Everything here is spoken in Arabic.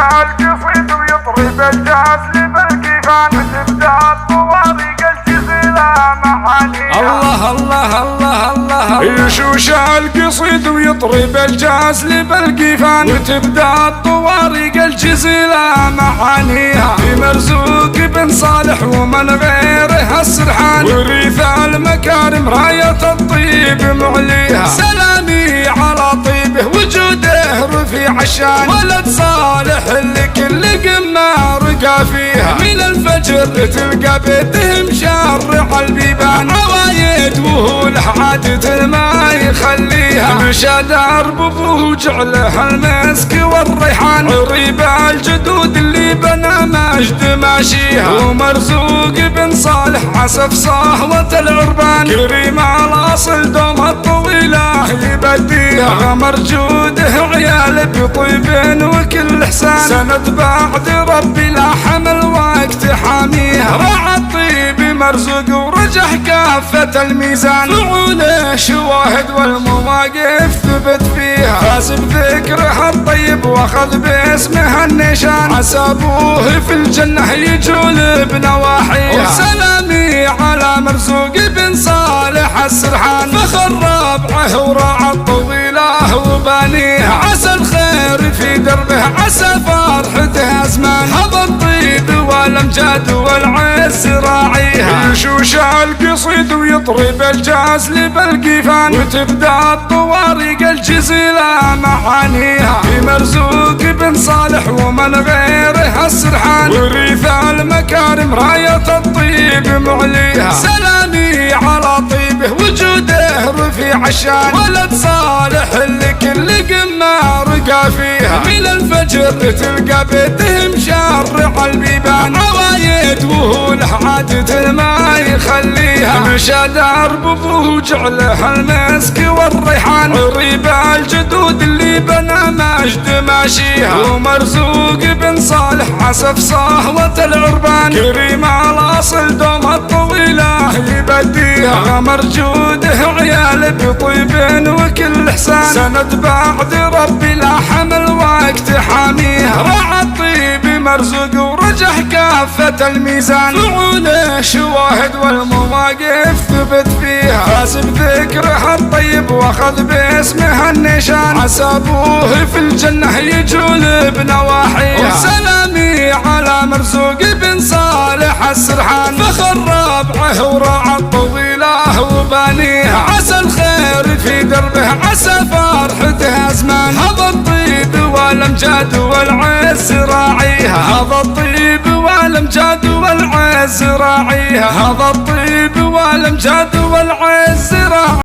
القصيد ويطرب الجاز بالكيفان وتبدا الطوارق الجزيلة معانيها. الله الله الله الله يشوش القصيد ويطرب الجاز بالكيفان وتبدا الطوارق الجزيلة معانيها. في مرزوق بن صالح ومن غيره السرحان وريث المكارم راية الطيب معليها. سلامي على طيبه وجوده رفيع الشان ولد صالح اللي كل قمة رقى فيها. من الفجر تلقى بيته مشرع البيبان عوايد وهو له عادة ما يخليها. مشى درب ابوه وجعله المسك والريحان عريب الجدود اللي بنى مجد ماشيها. ومرزوق بن صالح عسف صهوة العربان كريم الاصل دوم الطويلة يبديها. غمر جوده عيال بطيب وكل حسان سند بعد ربي لا حمل وقت حاميها. راعى الطيب مرزوق ورجح كافة الميزان فعوله شواهد والمواقف ثبت فيها. فاز بذكره الطيب واخذ باسمه النشان عسى ابوه في الجنة يجول بنواحيها. وسلامي على مرزوق بن صالح السرحان فخر ربعه وراعى الطويلة وبانيها. عسى الخير في دربه عسى فرحته ازمان هذا الطيب والامجاد والعز راعيها. يشوش القصيد ويطرب الجاز بالكيفان وتبدا الطوارق الجزيلة معانيها. في مرزوق بن صالح ومن غيره السرحان وريث المكارم راية الطيب معليها. سلامي على طيبه وجوده رفيع الشان ولد صالح اللي كل قمة رقى فيها. من الفجر تلقى بيته مشرع البيبان عوايد وهو له عادة ما يخليها. مشى درب ابوه وجعله المسك والريحان عريب الجدود اللي بنى مجد ماشيها. ومرزوق بن صالح عسف صهوة العربان كريم الاصل دوم الطويلة يبديها. غمر جوده عيال بطيب وكل حسان سند بعد ربي لا حمل وقت حاميها. راعى الطيب مرزوق ورجح كافة الميزان فعوله شواهد والمواقف ثبت فيها. فاز بذكره الطيب واخذ باسمه النشان عسى ابوه في الجنة يجول بنواحيها. وسلامي على مرزوق بن صالح السرحان فخر ربعه وراعى الطويلة وبانيها. عسى الخير في دربه عسى فرحته ازمان هذا الطيب والامجاد والعز راعيها. هذا الطيب والامجاد والعز راعيها. هذا الطيب والامجاد والعز راعيها.